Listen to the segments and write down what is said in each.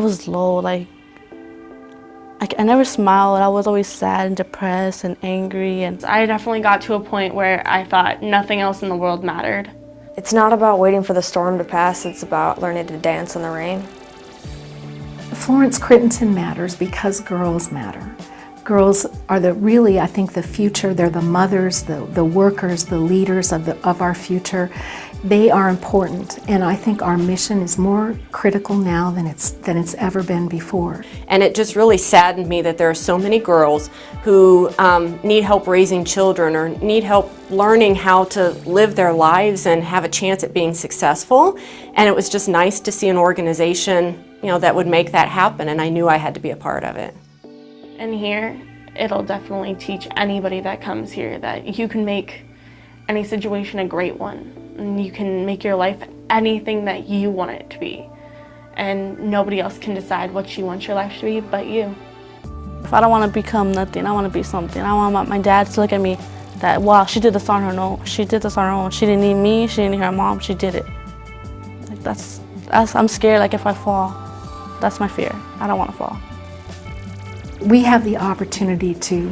was low, like I never smiled. I was always sad and depressed and angry. And I definitely got to a point where I thought nothing else in the world mattered. It's not about waiting for the storm to pass, it's about learning to dance in the rain. Florence Crittenton matters because girls matter. Girls are really, I think, the future. They're the mothers, the workers, the leaders of our future. They are important, and I think our mission is more critical now than it's ever been before. And it just really saddened me that there are so many girls who need help raising children or need help learning how to live their lives and have a chance at being successful. And it was just nice to see an organization, that would make that happen, and I knew I had to be a part of it. And here, it'll definitely teach anybody that comes here that you can make any situation a great one. And you can make your life anything that you want it to be. And nobody else can decide what you want your life to be but you. If I don't want to become nothing, I want to be something. I want my dad to look at me that, wow, she did this on her own. She did this on her own. She didn't need me, she didn't need her mom, she did it. Like that's I'm scared, like if I fall, that's my fear. I don't want to fall. We have the opportunity to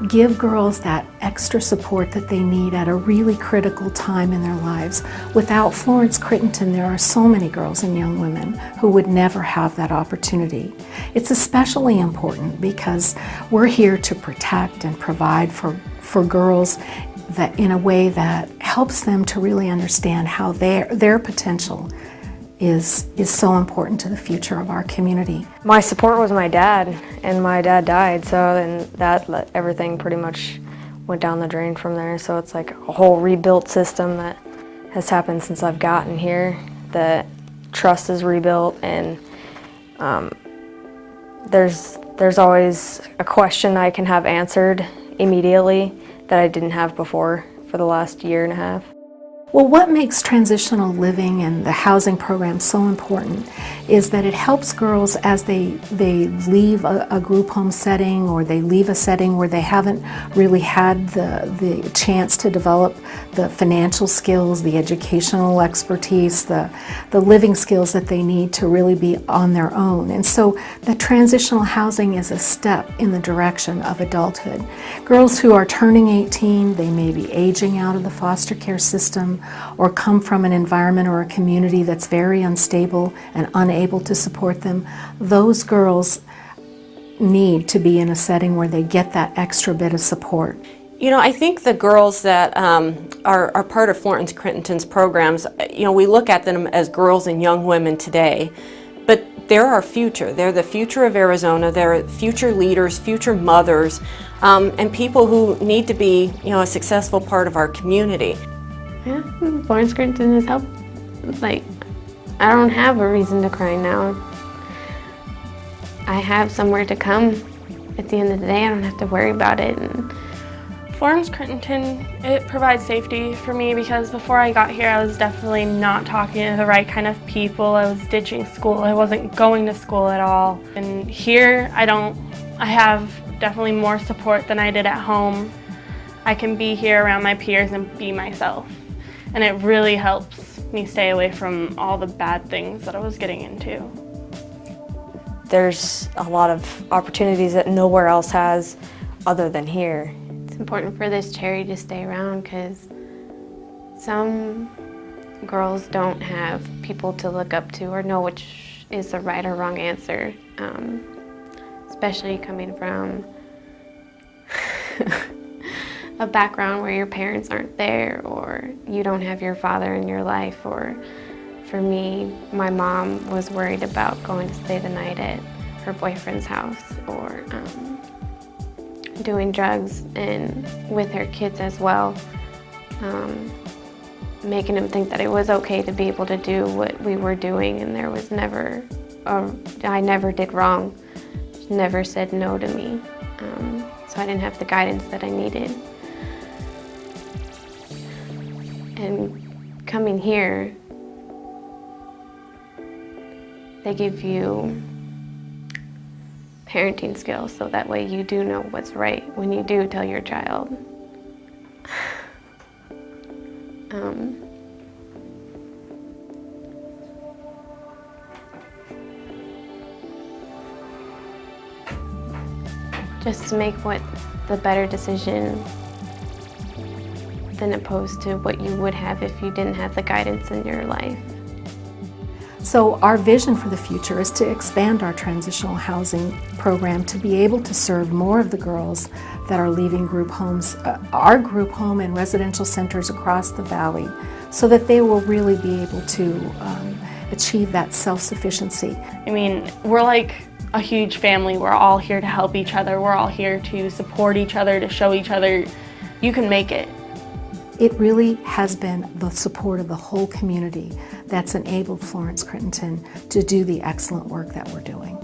give girls that extra support that they need at a really critical time in their lives. Without Florence Crittenton, there are so many girls and young women who would never have that opportunity. It's especially important because we're here to protect and provide for girls that in a way that helps them to really understand how their potential is so important to the future of our community. My support was my dad, and my dad died, so then everything pretty much went down the drain from there. So it's like a whole rebuilt system that has happened since I've gotten here. The trust is rebuilt, and there's always a question I can have answered immediately that I didn't have before for the last year and a half. Well, what makes transitional living and the housing program so important is that it helps girls as they leave a group home setting or they leave a setting where they haven't really had the chance to develop the financial skills, the educational expertise, the living skills that they need to really be on their own. And so the transitional housing is a step in the direction of adulthood. Girls who are turning 18, they may be aging out of the foster care system, or come from an environment or a community that's very unstable and unable to support them. Those girls need to be in a setting where they get that extra bit of support. I think the girls that are part of Florence Crittenton's programs, we look at them as girls and young women today, but they're our future. They're the future of Arizona. They're future leaders, future mothers, and people who need to be, a successful part of our community. Yeah, Florence Crittenton has helped. Like, I don't have a reason to cry now. I have somewhere to come. At the end of the day, I don't have to worry about it. And Florence Crittenton, it provides safety for me because before I got here, I was definitely not talking to the right kind of people. I was ditching school. I wasn't going to school at all. And here, I have definitely more support than I did at home. I can be here around my peers and be myself. And it really helps me stay away from all the bad things that I was getting into. There's a lot of opportunities that nowhere else has other than here. It's important for this charity to stay around because some girls don't have people to look up to or know which is the right or wrong answer, especially coming from a background where your parents aren't there or you don't have your father in your life. Or for me, my mom was worried about going to stay the night at her boyfriend's house or doing drugs and with her kids as well, making them think that it was okay to be able to do what we were doing, and there was never, I never did wrong. She never said no to me, so I didn't have the guidance that I needed. And coming here, they give you parenting skills so that way you do know what's right when you do tell your child. just make what the better decision than opposed to what you would have if you didn't have the guidance in your life. So our vision for the future is to expand our transitional housing program to be able to serve more of the girls that are leaving group homes, our group home and residential centers across the valley, so that they will really be able to achieve that self-sufficiency. I mean, we're like a huge family. We're all here to help each other. We're all here to support each other, to show each other you can make it. It really has been the support of the whole community that's enabled Florence Crittenton to do the excellent work that we're doing.